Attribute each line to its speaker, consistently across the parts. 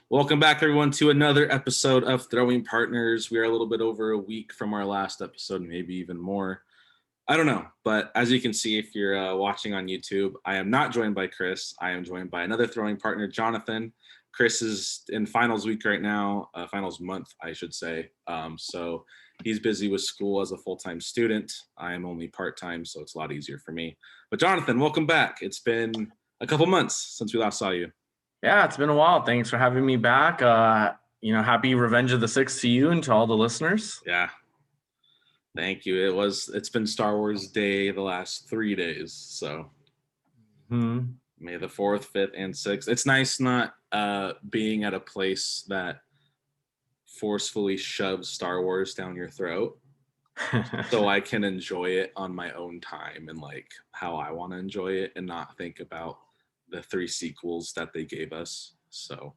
Speaker 1: Welcome back, everyone, to another episode of Throwing Partners. We are a little bit over a week from our last episode, maybe even more. I don't know, but as you can see, if you're watching on YouTube, I am not joined by Chris. I am joined by another throwing partner, Jonathan. Chris is in finals week right now, finals month, I should say. So he's busy with school as a full-time student. I am only part-time, so it's a lot easier for me. But Jonathan, welcome back. It's been a couple months since we last saw you.
Speaker 2: Yeah, it's been a while. Thanks for having me back. Happy Revenge of the Sixth to you and to all the listeners.
Speaker 1: Yeah. Thank you. It's been Star Wars Day the last 3 days. So May the 4th, 5th, and 6th. It's nice not being at a place that forcefully shoves Star Wars down your throat. So I can enjoy it on my own time and like how I want to enjoy it and not think about the 3 sequels that they gave us. So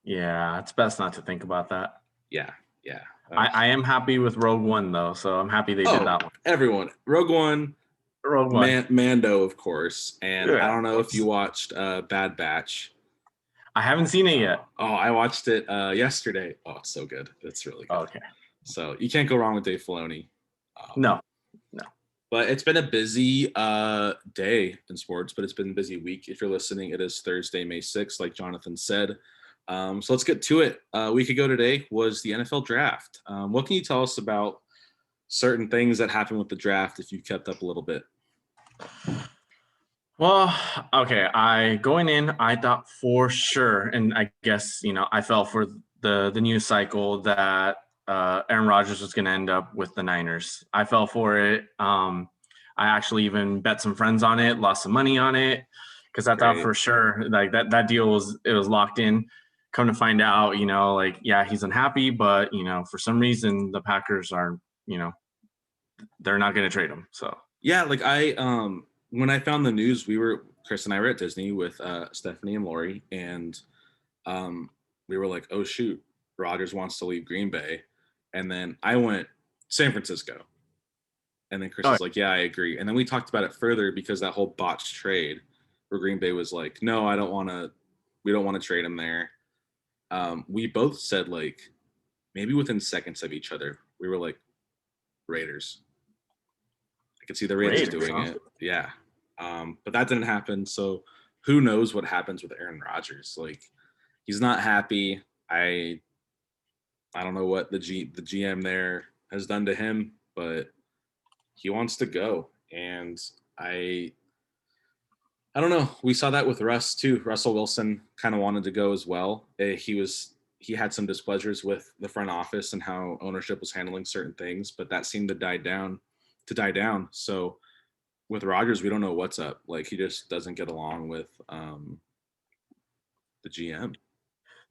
Speaker 2: yeah, it's best not to think about that.
Speaker 1: Yeah.
Speaker 2: I am happy with Rogue One though, so I'm happy they did that one.
Speaker 1: Everyone, Rogue One, Mando, of course, and yeah, I don't know if you watched Bad Batch.
Speaker 2: I haven't seen it yet.
Speaker 1: I watched it yesterday. Oh, it's so good. It's really good.
Speaker 2: Okay.
Speaker 1: So you can't go wrong with Dave Filoni.
Speaker 2: No.
Speaker 1: But it's been a busy day in sports, but it's been a busy week. If you're listening, it is Thursday, May 6th, like Jonathan said. So let's get to it. A week ago today was the NFL draft. What can you tell us about certain things that happened with the draft if you kept up a little bit?
Speaker 2: Well, okay. Going in, I thought for sure, and I guess, I fell for the news cycle that Aaron Rodgers was going to end up with the Niners. I fell for it. I actually even bet some friends on it, lost some money on it, because I thought for sure like that deal was locked in. Come to find out, he's unhappy, but for some reason the Packers are, they're not going to trade him. So
Speaker 1: yeah, like when I found the news, Chris and I were at Disney with Stephanie and Lori, and we were like, oh shoot, Rodgers wants to leave Green Bay. And then I went San Francisco. And then Chris was like, yeah, I agree. And then we talked about it further because that whole botched trade where Green Bay was like, no, we don't want to trade him there. We both said like maybe within seconds of each other, we were like Raiders. I could see the Raiders doing it. Yeah. But that didn't happen. So who knows what happens with Aaron Rodgers? Like he's not happy. I don't know what the GM there has done to him, but he wants to go. And I don't know. We saw that with Russ too. Russell Wilson kind of wanted to go as well. He had some displeasures with the front office and how ownership was handling certain things, but that seemed to die down. So with Rodgers, we don't know what's up. Like he just doesn't get along with the GM.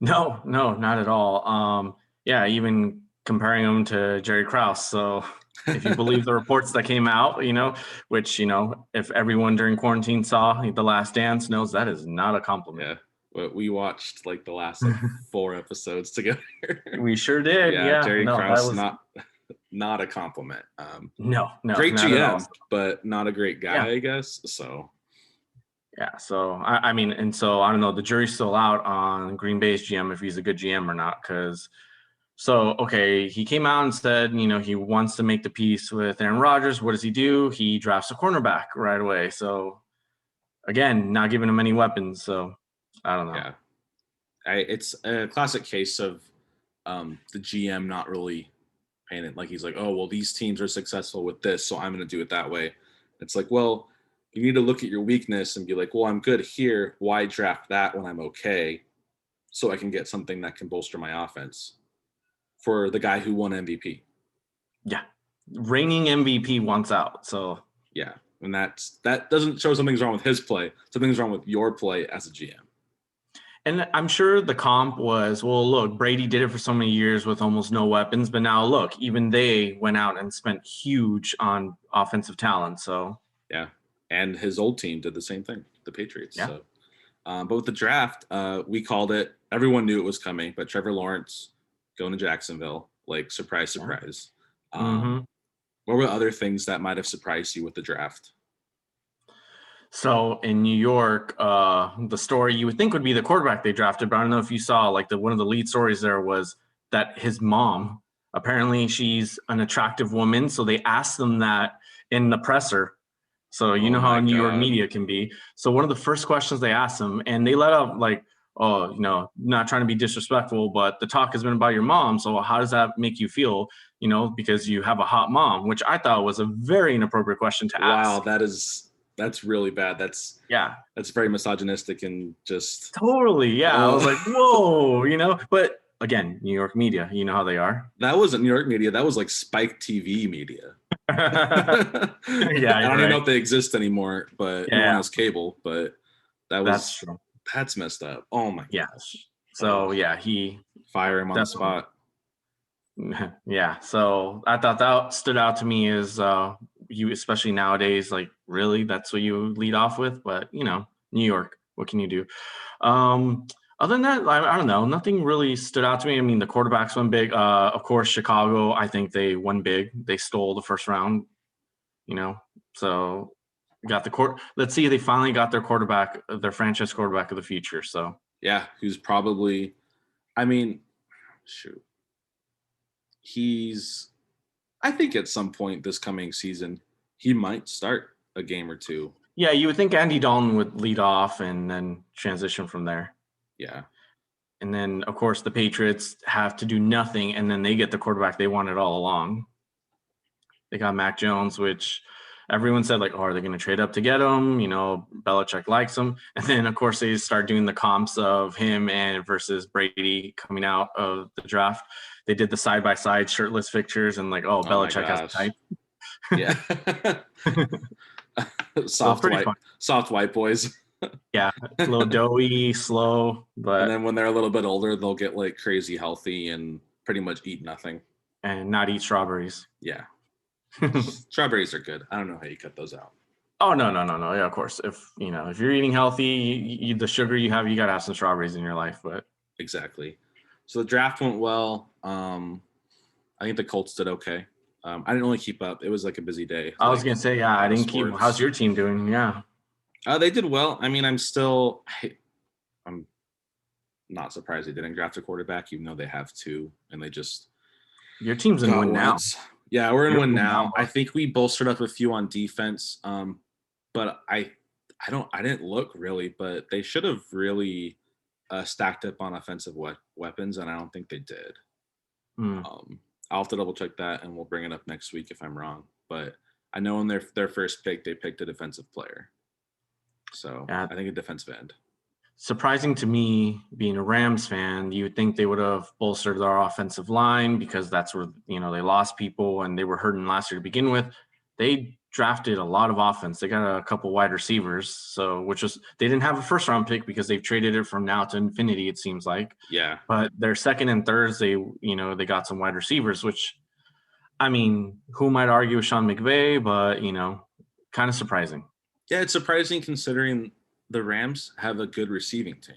Speaker 2: No, not at all. Yeah, even comparing him to Jerry Krause. So if you believe the reports that came out, which, if everyone during quarantine saw The Last Dance knows that is not a compliment.
Speaker 1: Yeah, we watched like the last 4 episodes together.
Speaker 2: We sure did. Yeah.
Speaker 1: Jerry Krause, not a compliment.
Speaker 2: No.
Speaker 1: Great GM, but not a great guy, I guess. So.
Speaker 2: Yeah, so I mean, and so I don't know. The jury's still out on Green Bay's GM if he's a good GM or not. He came out and said, he wants to make the peace with Aaron Rodgers. What does he do? He drafts a cornerback right away. So again, not giving him any weapons. So I don't know.
Speaker 1: Yeah, it's a classic case of the GM not really paying it. Like he's like, oh well, these teams are successful with this, so I'm going to do it that way. It's like, well. You need to look at your weakness and be like, well, I'm good here. Why draft that when I'm okay? So I can get something that can bolster my offense for the guy who won MVP.
Speaker 2: Yeah. Reigning MVP wants out. So
Speaker 1: yeah. And that doesn't show something's wrong with his play. Something's wrong with your play as a GM.
Speaker 2: And I'm sure the comp was, well, look, Brady did it for so many years with almost no weapons. But now look, even they went out and spent huge on offensive talent. So
Speaker 1: yeah. And his old team did the same thing, the Patriots.
Speaker 2: Yeah.
Speaker 1: So, but with the draft, we called it. Everyone knew it was coming, but Trevor Lawrence going to Jacksonville, like surprise.
Speaker 2: Mm-hmm.
Speaker 1: What were other things that might have surprised you with the draft?
Speaker 2: So in New York, the story you would think would be the quarterback they drafted, but I don't know if you saw like one of the lead stories there was that his mom, apparently she's an attractive woman, so they asked them that in the presser. So you
Speaker 1: Oh
Speaker 2: know how
Speaker 1: my
Speaker 2: New York
Speaker 1: God.
Speaker 2: media can be. So one of the first questions they asked him, and they let out like, "Oh, not trying to be disrespectful, but the talk has been about your mom. So how does that make you feel? Because you have a hot mom," which I thought was a very inappropriate question to
Speaker 1: Wow,
Speaker 2: ask.
Speaker 1: that's really bad.
Speaker 2: Yeah,
Speaker 1: That's very misogynistic and just
Speaker 2: totally. Yeah, I was like,
Speaker 1: uh
Speaker 2: whoa. But again, New York media, you know how they are.
Speaker 1: that wasn't New York media. That was like Spike TV media. I
Speaker 2: Yeah,
Speaker 1: don't
Speaker 2: you're
Speaker 1: even know
Speaker 2: right.
Speaker 1: if they exist anymore, but no one
Speaker 2: Yeah,
Speaker 1: has cable. But that
Speaker 2: that's
Speaker 1: was
Speaker 2: true.
Speaker 1: that's messed up. Oh my
Speaker 2: Yeah.
Speaker 1: gosh.
Speaker 2: So yeah, he
Speaker 1: Fire him on the
Speaker 2: definitely.
Speaker 1: spot.
Speaker 2: Yeah, so I thought that stood out to me is you, especially nowadays, like really that's what you lead off with. But New York, what can you do? Um, Other than that, I don't know. Nothing really stood out to me. I mean, the quarterbacks won big. Of course, Chicago. I think they won big. They stole the first round. You know, so got the court. Let's see, they finally got their quarterback, their franchise quarterback of the future. So
Speaker 1: Yeah, who's probably I mean, shoot. He's I think at some point this coming season, he might start a game or two.
Speaker 2: yeah, you would think Andy Dalton would lead off and then transition from there.
Speaker 1: Yeah.
Speaker 2: And then, of course, the Patriots have to do nothing, and then they get the quarterback they wanted all along. They got Mac Jones, which everyone said, like, oh, are they going to trade up to get him? Belichick likes him. And then, of course, they start doing the comps of him and versus Brady coming out of the draft. They did the side by side shirtless pictures, and like, oh,
Speaker 1: Oh my
Speaker 2: Belichick has a
Speaker 1: gosh.
Speaker 2: type.
Speaker 1: Yeah.
Speaker 2: So it's pretty fun.
Speaker 1: Soft white boys.
Speaker 2: Yeah, a little doughy, slow,
Speaker 1: And
Speaker 2: but
Speaker 1: then when they're a little bit older, they'll get like crazy healthy and pretty much eat nothing.
Speaker 2: and not eat strawberries.
Speaker 1: Yeah. Strawberries are good. I don't know how you cut those out.
Speaker 2: Oh, no, no, no, no. Yeah, of course. If you're eating healthy, the sugar you have, you got to have some strawberries in your life. But
Speaker 1: Exactly. So the draft went well. I think the Colts did okay. I didn't really keep up. It was like a busy day,
Speaker 2: I was
Speaker 1: like
Speaker 2: gonna say, yeah,
Speaker 1: a
Speaker 2: I
Speaker 1: lot of
Speaker 2: didn't keep. How's
Speaker 1: sports.
Speaker 2: your team doing? Yeah,
Speaker 1: They did well. I mean, I'm not surprised they didn't draft a quarterback, even though they have two, and they just
Speaker 2: your team's in
Speaker 1: got
Speaker 2: win now.
Speaker 1: once. Yeah, we're in
Speaker 2: You're
Speaker 1: win
Speaker 2: in win now,
Speaker 1: now. I
Speaker 2: bro.
Speaker 1: think we bolstered up a few on defense, but I didn't look really, but they should have really stacked up on offensive weapons, and I don't think they did.
Speaker 2: Hmm.
Speaker 1: I'll have to double check that, and we'll bring it up next week if I'm wrong. But I know in their first pick, they picked a defensive player, so
Speaker 2: Yeah,
Speaker 1: I think a defensive end.
Speaker 2: surprising to me, being a Rams fan, you would think they would have bolstered their offensive line because that's where they lost people and they were hurting last year to begin with. They drafted a lot of offense. They got a couple wide receivers, so which was they didn't have a first round pick because they've traded it from now to infinity. It seems like,
Speaker 1: Yeah,
Speaker 2: but their second and thirds, they got some wide receivers, which I mean, who might argue with Sean McVay, but kind of surprising.
Speaker 1: yeah, it's surprising considering the Rams have a good receiving team.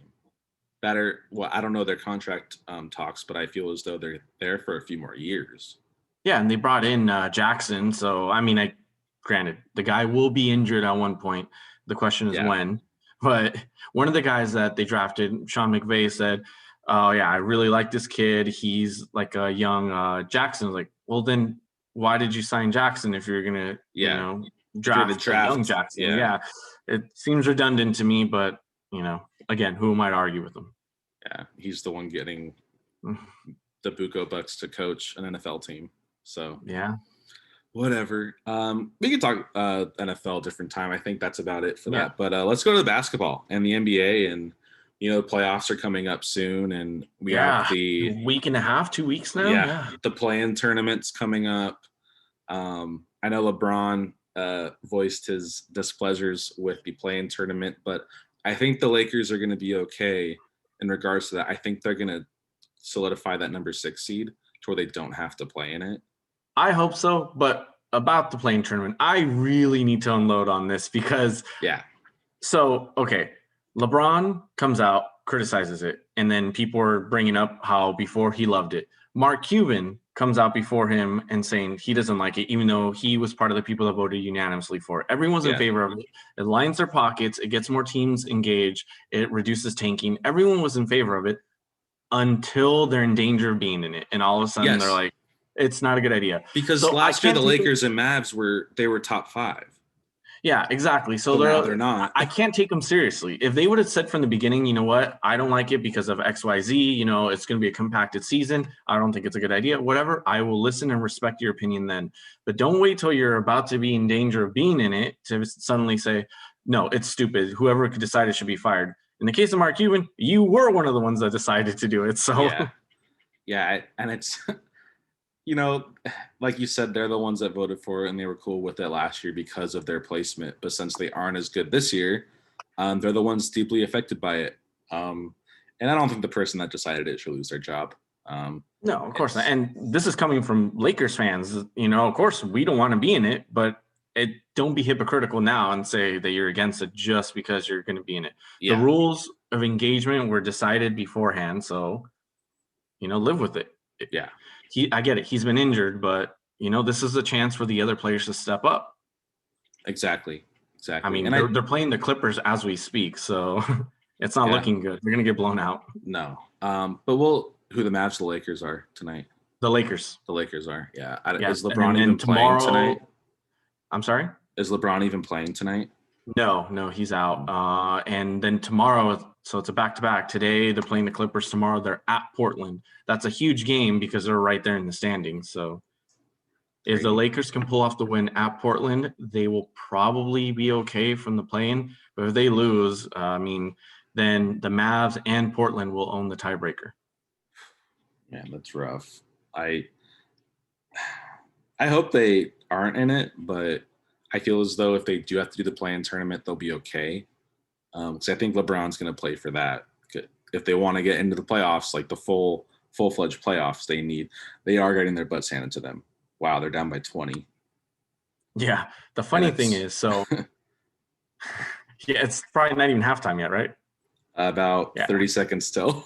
Speaker 1: That are well, I don't know their contract talks, but I feel as though they're there for a few more years.
Speaker 2: Yeah, and they brought in Jackson, so I mean, granted the guy will be injured at one point. The question is
Speaker 1: Yeah,
Speaker 2: when. But one of the guys that they drafted, Sean McVay, said, "Oh yeah, I really like this kid. He's like a young Jackson." I was like, well, then why did you sign Jackson if you're gonna,
Speaker 1: yeah. If you're the
Speaker 2: draft a young
Speaker 1: draft,
Speaker 2: Jackson?
Speaker 1: yeah,
Speaker 2: Yeah, it seems redundant to me, but again, who might argue with them?
Speaker 1: yeah, he's the one getting the Buco Bucks to coach an NFL team. So
Speaker 2: Yeah,
Speaker 1: whatever. We can talk NFL different time. I think that's about it for
Speaker 2: yeah,
Speaker 1: that. But let's go to the basketball and the NBA, and playoffs are coming up soon, and we have
Speaker 2: yeah. Week and a half, 2 weeks now.
Speaker 1: yeah
Speaker 2: Yeah.
Speaker 1: the play-in tournaments coming up. I know LeBron voiced his displeasures with the play-in tournament, but I think the Lakers are going to be okay in regards to that. I think they're going to solidify that number 6 seed to where they don't have to play in it.
Speaker 2: I hope so, but about the playing tournament, I really need to unload on this because
Speaker 1: Yeah,
Speaker 2: okay, LeBron comes out, criticizes it, and then people are bringing up how before he loved it. Mark Cuban comes out before him and saying he doesn't like it, even though he was part of the people that voted unanimously for it. Everyone's in favor of it. It lines their pockets. It gets more teams engaged. It reduces tanking. Everyone was in favor of it until they're in danger of being in it. And all of a sudden they're like, it's not a good idea.
Speaker 1: Because
Speaker 2: so
Speaker 1: last year the Lakers and Mavs were top 5.
Speaker 2: Yeah, exactly. So
Speaker 1: now they're not.
Speaker 2: I can't take them seriously. If they would have said from the beginning, you know what, I don't like it because of XYZ, you know, it's going to be a compacted season. I don't think it's a good idea. Whatever. I will listen and respect your opinion then. But don't wait till you're about to be in danger of being in it to suddenly say, no, it's stupid. Whoever decided should be fired. In the case of Mark Cuban, you were one of the ones that decided to do it. So
Speaker 1: yeah, and it's you know, like you said, they're the ones that voted for it and they were cool with it last year because of their placement. But since they aren't as good this year, they're the ones deeply affected by it. And I don't think the person that decided it should lose their job.
Speaker 2: No, of course not. And this is coming from Lakers fans. You know, of course, we don't want to be in it, but don't be hypocritical now and say that you're against it just because you're going to be in it. The rules of engagement were decided beforehand. So, you know, live with it.
Speaker 1: Yeah.
Speaker 2: I get it. He's been injured, but you know, this is a chance for the other players to step up.
Speaker 1: Exactly.
Speaker 2: I mean, they're playing the Clippers as we speak, so it's not looking good. They're going to get blown out.
Speaker 1: No. But who the Mavs, the Lakers are tonight?
Speaker 2: The Lakers.
Speaker 1: The Lakers are. Yeah. Is LeBron even playing tonight?
Speaker 2: I'm sorry?
Speaker 1: Is LeBron even playing tonight?
Speaker 2: No, he's out. And then tomorrow, so it's a back-to-back. Today they're playing the Clippers. Tomorrow they're at Portland. That's a huge game because they're right there in the standings. So if the Lakers can pull off the win at Portland, they will probably be okay from the play-in. But if they lose, then the Mavs and Portland will own the tiebreaker.
Speaker 1: Yeah, that's rough. I hope they aren't in it, but I feel as though if they do have to do the play-in tournament, they'll be okay. Because I think LeBron's going to play for that. If they want to get into the playoffs, like the full-fledged playoffs, they are getting their butts handed to them. Wow, they're down by 20.
Speaker 2: Yeah, the funny thing is, so yeah, it's probably not even halftime yet, right?
Speaker 1: About 30 seconds still.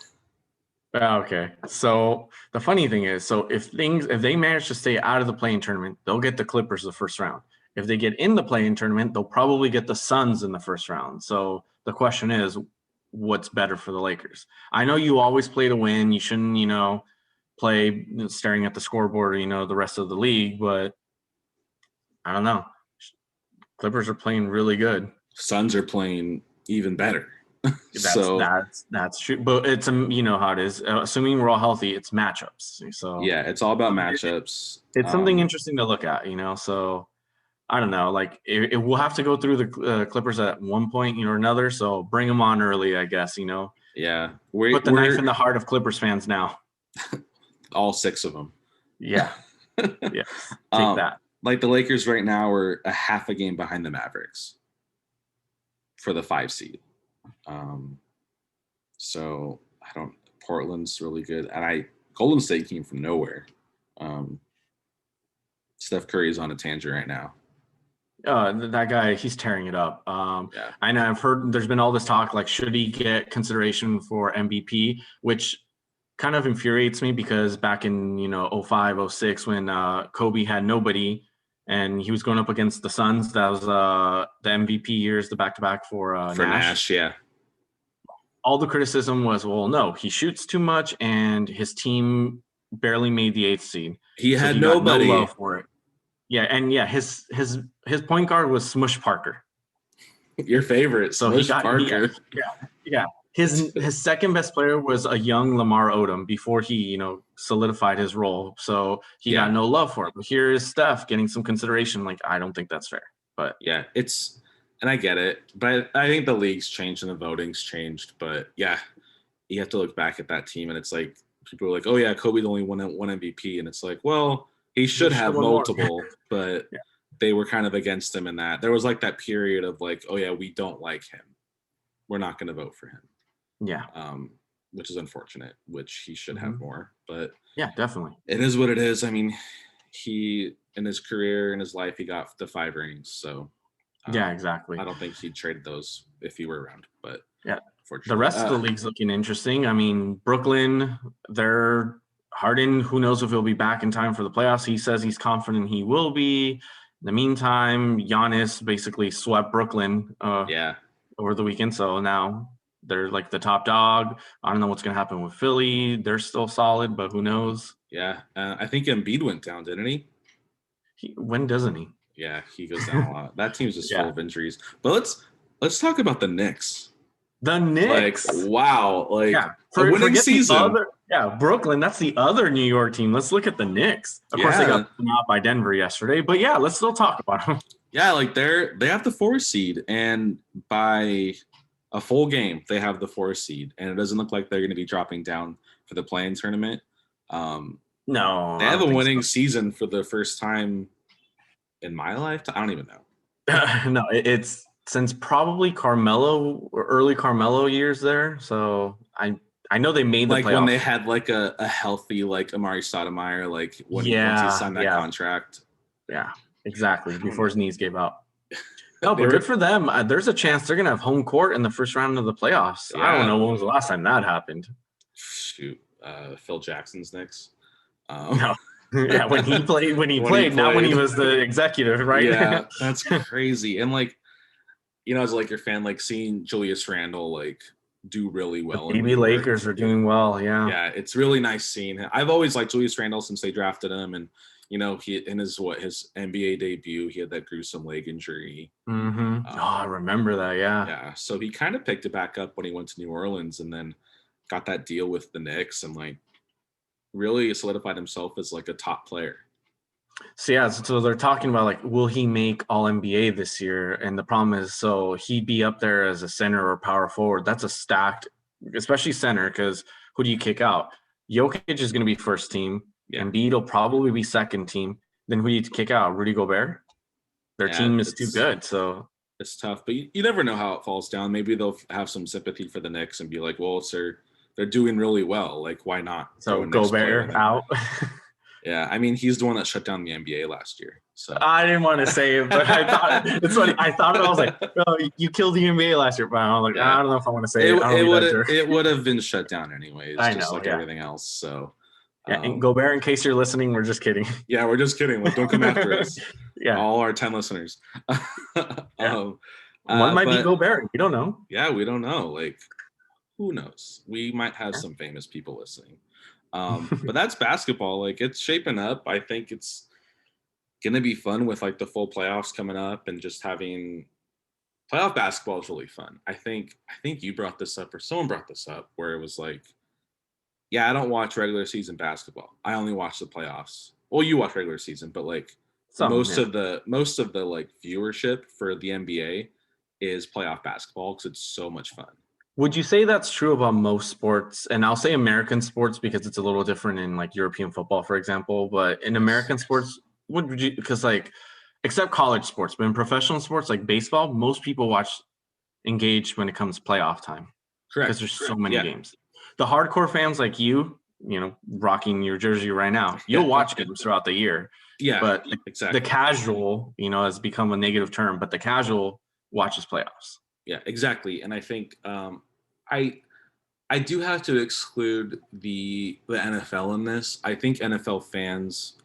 Speaker 2: Okay, so the funny thing is, so if they manage to stay out of the play-in tournament, they'll get the Clippers the first round. If they get in the play-in tournament, they'll probably get the Suns in the first round. So the question is, what's better for the Lakers? I know you always play to win. You shouldn't, play staring at the scoreboard or, the rest of the league, but I don't know. Clippers are playing really good.
Speaker 1: Suns are playing even better.
Speaker 2: That's true. But it's, how it is. Assuming we're all healthy, it's matchups. So
Speaker 1: yeah, it's all about matchups.
Speaker 2: It's something interesting to look at, so I don't know, like it will have to go through the Clippers at one point, or another. So bring them on early, I guess,
Speaker 1: Yeah.
Speaker 2: Put the knife in the heart of Clippers fans now.
Speaker 1: All 6 of them.
Speaker 2: Yeah. Yeah. Take that.
Speaker 1: Like the Lakers right now are a half a game behind the Mavericks for the 5 seed. So Portland's really good. And Golden State came from nowhere. Steph Curry's on a tangent right now.
Speaker 2: That guy, he's tearing it up. I know I've heard there's been all this talk, like, should he get consideration for MVP, which kind of infuriates me because back in, 05, 06, when Kobe had nobody and he was going up against the Suns, that was the MVP years, the back-to-back for
Speaker 1: Nash. Yeah.
Speaker 2: All the criticism was, well, no, he shoots too much and his team barely made the 8th seed.
Speaker 1: He had nobody.
Speaker 2: No love for it. Yeah, and his point guard was Smush Parker.
Speaker 1: Your favorite, Smush Parker.
Speaker 2: Yeah. His second best player was a young Lamar Odom before he, solidified his role. So he got no love for it. But here is Steph getting some consideration. Like, I don't think that's fair. But
Speaker 1: yeah, and I get it. But I think the league's changed and the voting's changed. But yeah, you have to look back at that team and it's like people are like, oh yeah, Kobe only won MVP, and it's like, well, he should have multiple, but they were kind of against him in that. There was like that period of like, oh yeah, we don't like him. We're not going to vote for him.
Speaker 2: Yeah.
Speaker 1: Which is unfortunate, which he should have more. But
Speaker 2: yeah, definitely.
Speaker 1: It is what it is. I mean, he, in his career, in his life, he got the 5 rings. So
Speaker 2: yeah, exactly.
Speaker 1: I don't think he'd traded those if he were around. But
Speaker 2: yeah, the rest of the league's looking interesting. I mean, Brooklyn, they're Harden, who knows if he'll be back in time for the playoffs. He says he's confident he will be. In the meantime, Giannis basically swept Brooklyn
Speaker 1: Yeah.
Speaker 2: over the weekend. So now they're like the top dog. I don't know what's going to happen with Philly. They're still solid, but who knows?
Speaker 1: Yeah. I think Embiid went down, didn't he?
Speaker 2: When doesn't he?
Speaker 1: Yeah, he goes down a lot. That team's just full
Speaker 2: Yeah.
Speaker 1: of injuries. But let's talk about the Knicks.
Speaker 2: The
Speaker 1: Like,
Speaker 2: Knicks.
Speaker 1: wow, like
Speaker 2: Yeah.
Speaker 1: a winning
Speaker 2: Forget
Speaker 1: season.
Speaker 2: Brooklyn. That's the other New York team. Let's look at the Knicks. Of course, they got blown out by Denver yesterday, but yeah, let's still talk about them.
Speaker 1: Yeah, like they have the 4 seed, and by a full game, they have the 4 seed, and it doesn't look like they're going to be dropping down for the play-in tournament.
Speaker 2: No,
Speaker 1: They
Speaker 2: I
Speaker 1: have a
Speaker 2: don't think
Speaker 1: winning
Speaker 2: so.
Speaker 1: season for the first time in my lifetime. I don't even know.
Speaker 2: No, it's since probably Carmelo or early Carmelo years there. So I know they made the
Speaker 1: Like
Speaker 2: playoffs.
Speaker 1: when they had like a healthy like Amari Stoudemire, like once he signed that contract.
Speaker 2: Yeah, exactly. Before his knees gave out. No, but good for them. There's a chance they're gonna have home court in the first round of the playoffs.
Speaker 1: Yeah.
Speaker 2: I don't know when was the last time that happened.
Speaker 1: Shoot, Phil Jackson's Knicks.
Speaker 2: No. Yeah, when he played, not when he was the executive, right?
Speaker 1: Yeah, that's crazy. And like, as a Laker fan, like seeing Julius Randle like do really well.
Speaker 2: The baby Lakers are doing well, yeah.
Speaker 1: Yeah, it's really nice seeing him. I've always liked Julius Randle since they drafted him, and he in his NBA debut, he had that gruesome leg injury.
Speaker 2: Mm-hmm. I remember that. Yeah.
Speaker 1: Yeah. So he kind of picked it back up when he went to New Orleans, and then got that deal with the Knicks, and like really solidified himself as like a top player.
Speaker 2: So yeah, so they're talking about like, will he make All NBA this year? And the problem is, so he'd be up there as a center or power forward. That's a stacked, especially center, because who do you kick out? Jokic is going to be first team. Yeah. Embiid will probably be second team. Then who do you kick out? Rudy Gobert? Their team is too good. So
Speaker 1: it's tough, but you never know how it falls down. Maybe they'll have some sympathy for the Knicks and be like, well, they're doing really well. Like, why not?
Speaker 2: So Gobert out.
Speaker 1: Yeah, I mean, he's the one that shut down the NBA last year. So
Speaker 2: I didn't want to say it, but I thought it's funny. I thought it. I was like, "Oh, you killed the NBA last year," but I was like, I don't know if I want to say it.
Speaker 1: It would have been shut down anyways, just like everything else. So
Speaker 2: yeah, and Gobert, in case you're listening, we're just kidding.
Speaker 1: Yeah, we're just kidding. Like, don't come after us.
Speaker 2: Yeah,
Speaker 1: all our 10 listeners.
Speaker 2: One might be Gobert. We don't know.
Speaker 1: Yeah, we don't know. Like, who knows? We might have some famous people listening. But that's basketball. Like, it's shaping up. I think it's gonna be fun with like the full playoffs coming up, and just having playoff basketball is really fun. I think you brought this up, or someone brought this up, where it was like, yeah, I don't watch regular season basketball. I only watch the playoffs. Well, you watch regular season, but like most of the like viewership for the NBA is playoff basketball because it's so much fun.
Speaker 2: Would you say that's true about most sports? And I'll say American sports because it's a little different in like European football, for example. But in American sports, would you, because like, except college sports, but in professional sports like baseball, most people engage when it comes to playoff time.
Speaker 1: Correct.
Speaker 2: Because there's so many games. The hardcore fans like you rocking your jersey right now, you'll watch games throughout the year.
Speaker 1: Yeah,
Speaker 2: but
Speaker 1: exactly.
Speaker 2: The casual, has become a negative term, but the casual watches playoffs.
Speaker 1: Yeah, exactly. And I think I do have to exclude the NFL in this. I think NFL fans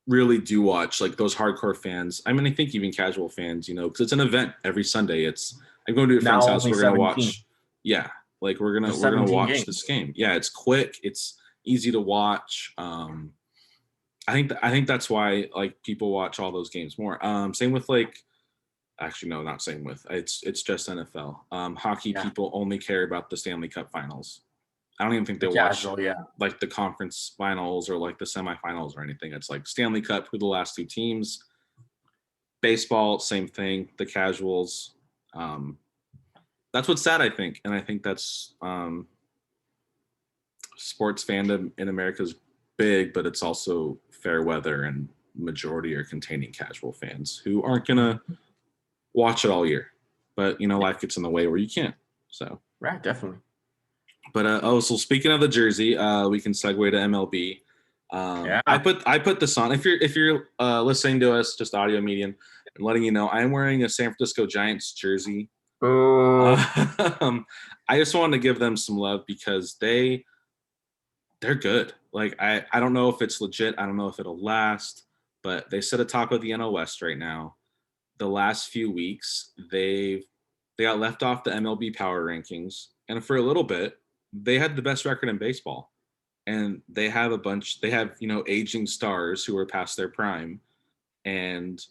Speaker 1: really do watch, like those hardcore fans. I mean, I think even casual fans, because it's an event every Sunday. I'm going to a friend's house. We're going to watch. Yeah. Like we're going to watch this game. Yeah. It's quick. It's easy to watch. I think that's why like people watch all those games more. Same with like, actually, no, not same with. It's just NFL. Hockey people only care about the Stanley Cup finals. I don't even think they watch like the conference finals or like the semifinals or anything. It's like Stanley Cup, who the last 2 teams. Baseball, same thing. The casuals. That's what's sad, I think. And I think that's sports fandom in America is big, but it's also fair weather, and majority are containing casual fans who aren't going to watch it all year. But, life gets in the way where you can't. So
Speaker 2: right, definitely.
Speaker 1: But so speaking of the jersey, we can segue to MLB. I put this on. If you're listening to us, just audio medium, and letting you know, I'm wearing a San Francisco Giants jersey. I just wanted to give them some love because they they're good. Like I don't know if it's legit. I don't know if it'll last, but they sit atop of the NL West right now. The last few weeks, they got left off the MLB power rankings, and for a little bit, they had the best record in baseball. And they have they have, aging stars who are past their prime, and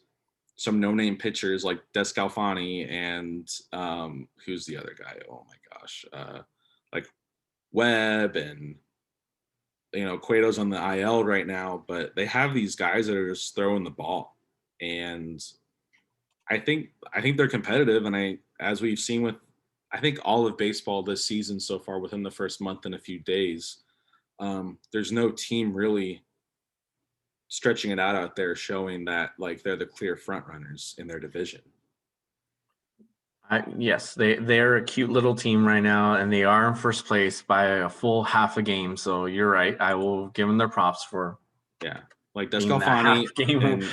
Speaker 1: some no-name pitchers like Descalfani and who's the other guy? Oh my gosh, like Webb and Cueto's on the IL right now, but they have these guys that are just throwing the ball, and I think they're competitive, and as we've seen with I think all of baseball this season so far within the first month and a few days, there's no team really stretching it out there showing that like they're the clear front runners in their division.
Speaker 2: Yes, they're a cute little team right now, and they are in first place by a full half a game. So you're right. I will give them their props for
Speaker 1: like
Speaker 2: being that half
Speaker 1: Descalfani
Speaker 2: game.
Speaker 1: and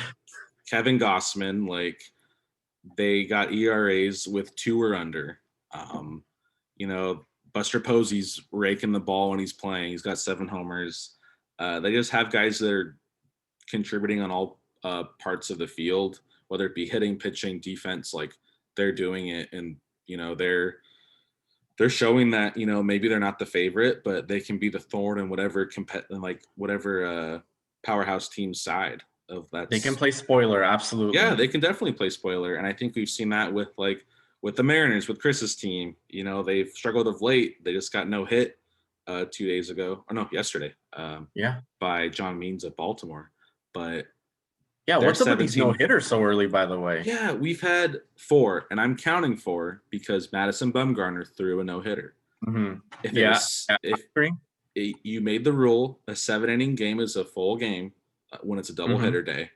Speaker 1: Kevin Gossman, like they got ERAs with 2 or under. Buster Posey's raking the ball when he's playing. He's got 7 homers. They just have guys that are contributing on all parts of the field, whether it be hitting, pitching, defense. Like they're doing it, and they're showing that maybe they're not the favorite, but they can be the thorn in whatever powerhouse team side of that.
Speaker 2: They can play spoiler, absolutely.
Speaker 1: Yeah, they can definitely play spoiler, and I think we've seen that with the Mariners, with Chris's team. They've struggled of late. They just got no hit 2 days ago, or no, yesterday. By John Means of Baltimore, but
Speaker 2: what's up with these no hitters so early? By the way,
Speaker 1: we've had 4, and I'm counting 4 because Madison Bumgarner threw a no hitter.
Speaker 2: Mm-hmm.
Speaker 1: If you made the rule, a 7-inning game is a full game when it's a double hitter day.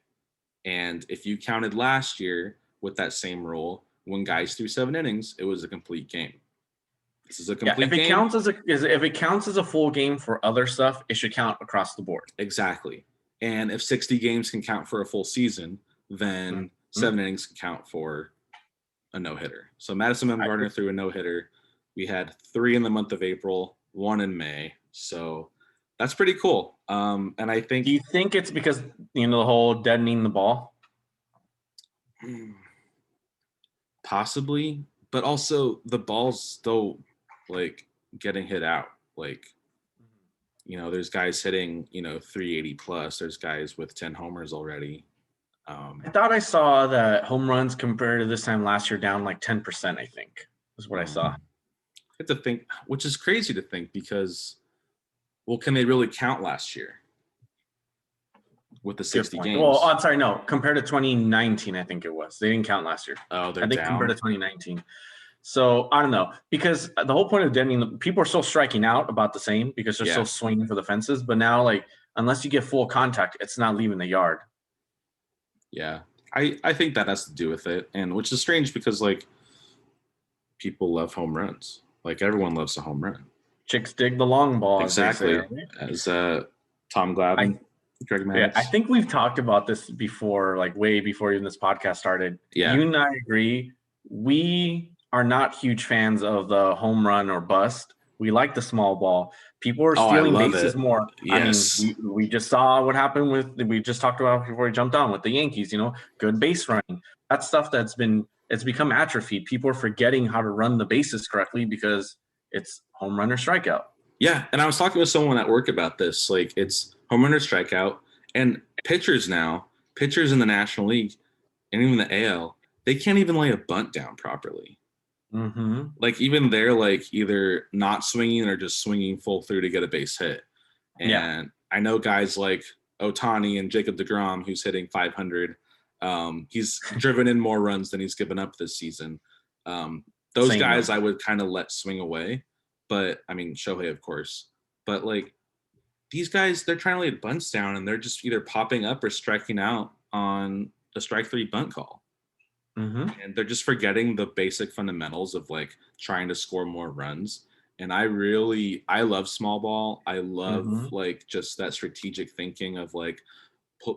Speaker 1: And if you counted last year with that same rule, when guys threw 7 innings, it was a complete game. This is a complete game.
Speaker 2: If it counts as a full game for other stuff, it should count across the board.
Speaker 1: Exactly. And if 60 games can count for a full season, then 7 innings can count for a no-hitter. So Madison Bumgarner threw a no-hitter. We had 3 in the month of April, 1 in May. So that's pretty cool. And I think.
Speaker 2: Do you think it's because the whole deadening the ball?
Speaker 1: Possibly, but also the ball's still like getting hit out. Like, there's guys hitting 380 plus. There's guys with 10 homers already.
Speaker 2: I thought I saw that home runs compared to this time last year down like 10%. I think is what I saw.
Speaker 1: I have to think, which is crazy to think because. Well, can they really count last year with the 60 games?
Speaker 2: Well, I'm sorry, no. Compared to 2019, I think it was. They didn't count last year.
Speaker 1: Oh, they're down.
Speaker 2: Compared to 2019. So I don't know, because the whole point of deadening, people are still striking out about the same because they're still swinging for the fences. But now, like, unless you get full contact, it's not leaving the yard.
Speaker 1: Yeah, I think that has to do with it, and which is strange because like people love home runs. Like everyone loves a home run.
Speaker 2: Chicks dig the long ball.
Speaker 1: Exactly. As Tom Glavine, Greg Maddux.
Speaker 2: I think we've talked about this before, like way before even this podcast started.
Speaker 1: Yeah.
Speaker 2: You and I agree. We are not huge fans of the home run or bust. We like the small ball. People are stealing bases more.
Speaker 1: Yes.
Speaker 2: I mean, we just saw what happened we just talked about before we jumped on with the Yankees, good base running. That's stuff it's become atrophied. People are forgetting how to run the bases correctly because it's home run or strikeout.
Speaker 1: Yeah, and I was talking with someone at work about this. Like, it's home run or strikeout, and pitchers in the National League and even the AL, they can't even lay a bunt down properly.
Speaker 2: Mm-hmm.
Speaker 1: Like, even they're like either not swinging or just swinging full through to get a base hit. And I know guys like Ohtani and Jacob deGrom, who's hitting 500. He's driven in more runs than he's given up this season. Those guys I would kind of let swing away. But, I mean, Shohei, of course. But, like, these guys, they're trying to lay bunts down, and they're just either popping up or striking out on a strike 3 bunt call.
Speaker 2: Mm-hmm.
Speaker 1: And they're just forgetting the basic fundamentals of, like, trying to score more runs. And I love small ball. I love, like, just that strategic thinking of, like,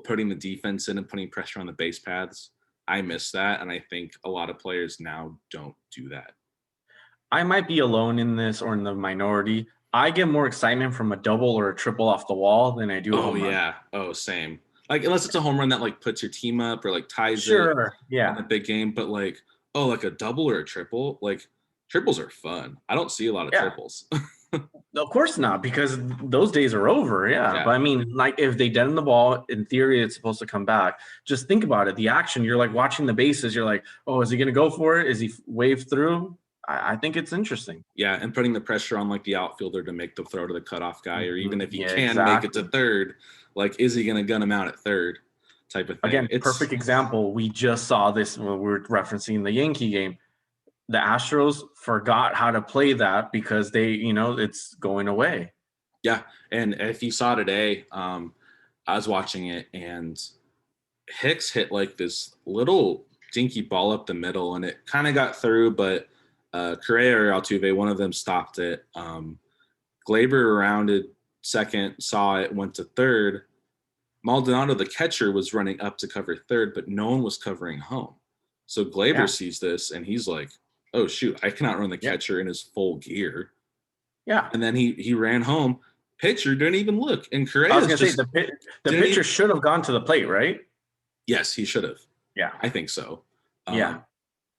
Speaker 1: putting the defense in and putting pressure on the base paths. I miss that, and I think a lot of players now don't do that.
Speaker 2: I might be alone in this or in the minority. I get more excitement from a double or a triple off the wall than I do a
Speaker 1: Oh
Speaker 2: home run.
Speaker 1: yeah. Oh, same. Like unless it's a home run that like puts your team up or like ties it
Speaker 2: Sure.
Speaker 1: in a
Speaker 2: Yeah.
Speaker 1: big game, but like oh, like a double or a triple, like triples are fun. I don't see a lot of
Speaker 2: Yeah.
Speaker 1: triples.
Speaker 2: Of course not, because those days are over. Yeah.
Speaker 1: Yeah.
Speaker 2: But I mean, like if they deaden the ball, in theory, it's supposed to come back. Just think about it. The action, you're like watching the bases. You're like, oh, is he going to go for it? Is he wave through? I think it's interesting.
Speaker 1: Yeah, and putting the pressure on like the outfielder to make the throw to the cutoff guy, or even if he
Speaker 2: Yeah,
Speaker 1: can make it to
Speaker 2: exactly.
Speaker 1: third, like is he going to gun him out at third, type of thing.
Speaker 2: Again,
Speaker 1: It's
Speaker 2: perfect example. We just saw this when we were referencing the Yankee game. The Astros forgot how to play that because it's going away.
Speaker 1: yeah, and if you saw today, I was watching it and Hicks hit like this little dinky ball up the middle, and it kind of got through, but Correa or Altuve, one of them stopped it. Glaber rounded second, saw it, went to third. Maldonado, the catcher, was running up to cover third, but no one was covering home. So Glaber
Speaker 2: Yeah.
Speaker 1: sees this and he's like, "Oh shoot, I cannot run the
Speaker 2: Yeah.
Speaker 1: catcher in his full gear."
Speaker 2: Yeah.
Speaker 1: And then he ran home. Pitcher didn't even look, and
Speaker 2: I was
Speaker 1: Correa's
Speaker 2: gonna say
Speaker 1: just
Speaker 2: the
Speaker 1: didn't
Speaker 2: pitcher
Speaker 1: even.
Speaker 2: should have gone to the plate, right?
Speaker 1: Yes, he should have.
Speaker 2: Yeah.
Speaker 1: I think so.
Speaker 2: Yeah.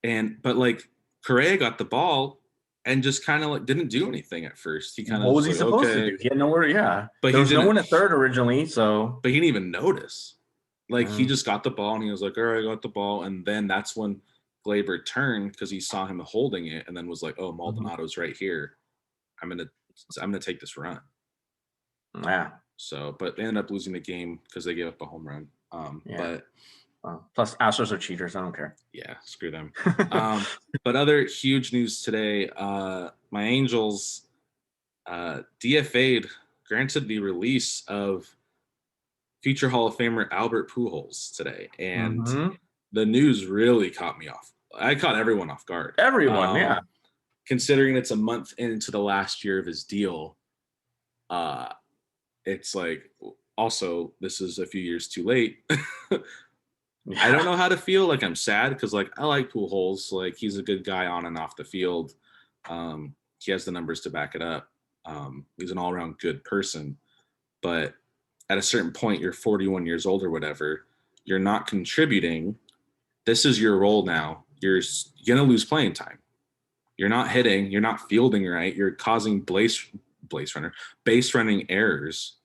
Speaker 1: But like Correa got the ball and just kind of like didn't do anything at first. He kind of
Speaker 2: What was
Speaker 1: was
Speaker 2: he
Speaker 1: like,
Speaker 2: supposed to
Speaker 1: okay,
Speaker 2: do? He had nowhere. Yeah.
Speaker 1: but
Speaker 2: There
Speaker 1: he
Speaker 2: was no
Speaker 1: didn't.
Speaker 2: one at third originally, so
Speaker 1: But he didn't even notice. Like he
Speaker 2: uh,
Speaker 1: just got the ball and he was like, "All right, I got the ball." And then that's when Glaber turned because he saw him holding it, and then was like, "Oh,
Speaker 2: mhm.
Speaker 1: Maldonado's right here. I'm gonna I'm gonna take this run."
Speaker 2: Yeah.
Speaker 1: So, but they ended up losing the game because they gave up a home run.
Speaker 2: Yeah.
Speaker 1: But
Speaker 2: Plus, Astros are cheaters. I don't care.
Speaker 1: yeah, screw them. But other huge news today: my Angels DFA'd, granted the release of future Hall of Famer Albert Pujols today, and
Speaker 2: Hmm.
Speaker 1: the news really caught me off. I caught everyone off guard.
Speaker 2: Everyone, yeah.
Speaker 1: Considering it's a month into the last year of his deal, uh, it's like also this is a few years too late. I don't
Speaker 2: Yeah.
Speaker 1: know how to feel. Like I'm sad because like I like Pujols. Like he's a good guy on and off the field. He has the numbers to back it up. He's an all around good person, but at a certain point, you're 41 years old or whatever. You're not contributing. This is your role now. You're gonna lose playing time. You're not hitting. You're not fielding right. You're causing base running errors.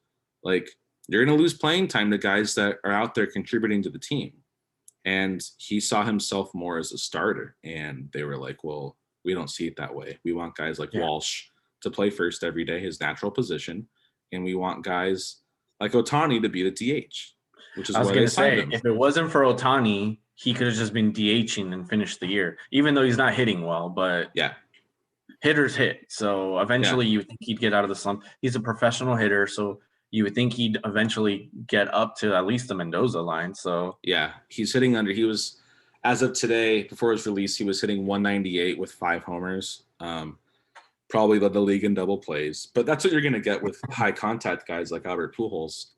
Speaker 1: Like you're gonna lose playing time to guys that are out there contributing to the team. And he saw himself more as a starter. And they were like, well, we don't see it that way. We want guys like
Speaker 2: Yeah.
Speaker 1: Walsh to play first every day, his natural position. And we want guys like Otani to be the DH, which is
Speaker 2: I was
Speaker 1: why they
Speaker 2: gonna
Speaker 1: signed
Speaker 2: say,
Speaker 1: him.
Speaker 2: if it wasn't for Otani, he could have just been DHing and finished the year, even though he's not hitting well. But
Speaker 1: Yeah.
Speaker 2: hitters hit, so
Speaker 1: Yeah.
Speaker 2: eventually you would think he'd get out of the slump. He's a professional hitter, so you would think he'd eventually get up to at least the Mendoza line. So
Speaker 1: Yeah. He's hitting under, he was, as of today, before his release, he was hitting 198 with 5 homers. Probably led the league in double plays, but that's what you're going to get with high contact guys like Albert Pujols.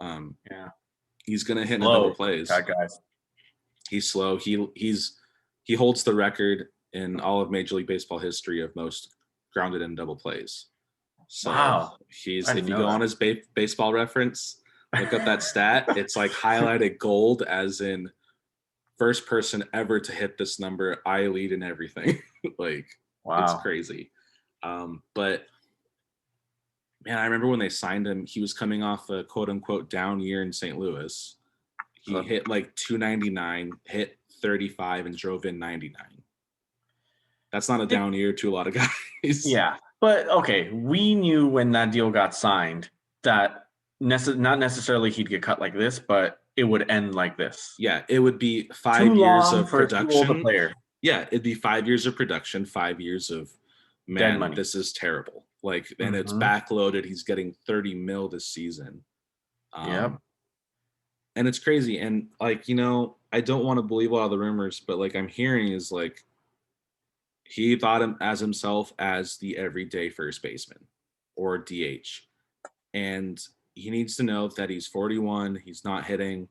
Speaker 2: yeah,
Speaker 1: He's going to hit in the double
Speaker 2: slow
Speaker 1: plays.
Speaker 2: that guys.
Speaker 1: He's slow. He holds the record in all of Major League Baseball history of most grounded in double plays. So
Speaker 2: Wow,
Speaker 1: he's,
Speaker 2: I didn't
Speaker 1: if you
Speaker 2: know
Speaker 1: go
Speaker 2: that.
Speaker 1: on his baseball reference, look up that stat. It's like highlighted gold, as in first person ever to hit this number. I lead in everything. Like it's
Speaker 2: Wow.
Speaker 1: crazy. But man, I remember when they signed him, he was coming off a quote unquote down year in St. Louis. He
Speaker 2: So
Speaker 1: hit like 299, hit 35, and drove in 99. That's not a
Speaker 2: it,
Speaker 1: down year to a lot of guys.
Speaker 2: yeah, but okay, we knew when that deal got signed that not necessarily he'd get cut like this, but it would end like this.
Speaker 1: Yeah, it would be
Speaker 2: Too
Speaker 1: 5 years
Speaker 2: long
Speaker 1: of
Speaker 2: for too old a
Speaker 1: production.
Speaker 2: player.
Speaker 1: Yeah, it'd be 5 years of production, 5 years of,
Speaker 2: Dead
Speaker 1: man,
Speaker 2: money.
Speaker 1: this is terrible. Like, and it's
Speaker 2: Hmm.
Speaker 1: backloaded. He's getting 30 mil this season.
Speaker 2: Yep.
Speaker 1: Um, and it's crazy. And like, I don't want to believe a lot of the rumors, but like I'm hearing is like he thought him as himself as the everyday first baseman or DH. And he needs to know that he's 41, he's not hitting.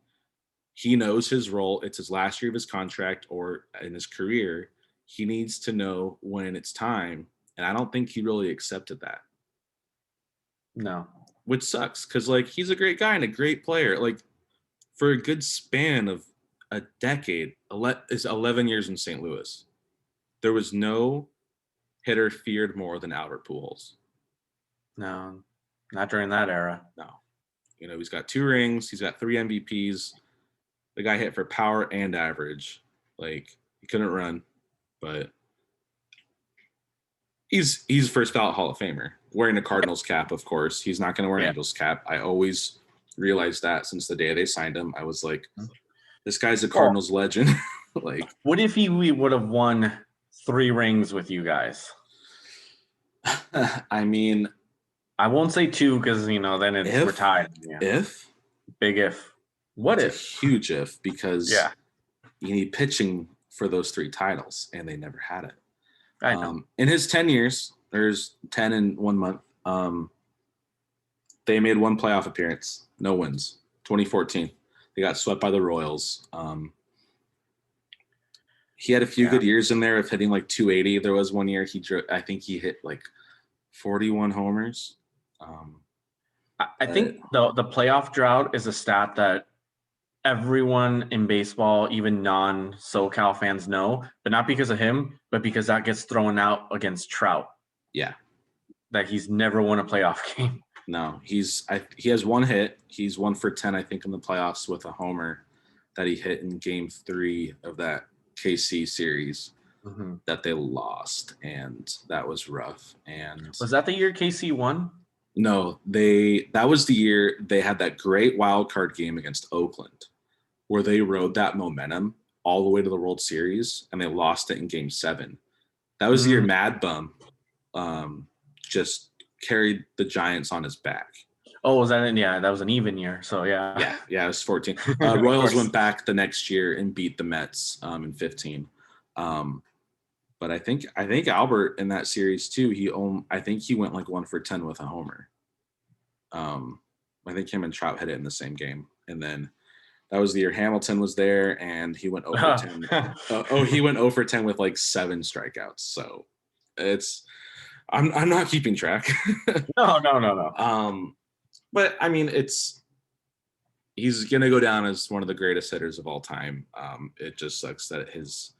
Speaker 1: He knows his role. It's his last year of his contract or in his career. He needs to know when it's time. And I don't think he really accepted that.
Speaker 2: No.
Speaker 1: which sucks because like he's a great guy and a great player. Like for a good span of a decade, is 11 years in St. Louis, there was no hitter feared more than Albert Pujols.
Speaker 2: No, not during that era.
Speaker 1: No, he's got 2 rings, he's got 3 MVPs. The guy hit for power and average. Like he couldn't run, but he's first ballot Hall of Famer. Wearing a Cardinals cap, of course. He's not going to wear an Angels cap. I always realized that since the day they signed him. I was like, this guy's a Cardinals legend. Like,
Speaker 2: what if we would have won 3 rings with you guys?
Speaker 1: I mean,
Speaker 2: I won't say 2 because then we're tied. Yeah.
Speaker 1: If
Speaker 2: big if. What
Speaker 1: it's
Speaker 2: if?
Speaker 1: A huge if because you need pitching for those 3 titles, and they never had it.
Speaker 2: I know.
Speaker 1: In his 10 years, there's 10 in 1 month. They made 1 playoff appearance, no wins. 2014, they got swept by the Royals. He had a few good years in there of hitting like 280. There was 1 year I think he hit like 41 homers.
Speaker 2: I think the playoff drought is a stat that everyone in baseball, even non-SoCal fans know, but not because of him, but because that gets thrown out against Trout.
Speaker 1: Yeah.
Speaker 2: That he's never won a playoff game.
Speaker 1: No, he has 1 hit. He's 1 for 10, I think, in the playoffs with a homer that he hit in Game 3 of that KC series that they lost, and that was rough. And
Speaker 2: was that the year KC won?
Speaker 1: No, that was the year they had that great wild card game against Oakland, where they rode that momentum all the way to the World Series, and they lost it in Game 7. That was the year Mad Bum just carried the Giants on his back.
Speaker 2: Oh, was that? Yeah, that was an even year. So yeah,
Speaker 1: it was 14. Royals went back the next year and beat the Mets in 15. But I think Albert in that series too. I think he went like 1 for 10 with a homer. I think him and Trout hit it in the same game, and then that was the year Hamilton was there, and he went 0 for 10. He went 0 for 10 with like 7 strikeouts. So I'm not keeping track.
Speaker 2: No.
Speaker 1: But I mean, he's gonna go down as one of the greatest hitters of all time. It just sucks that his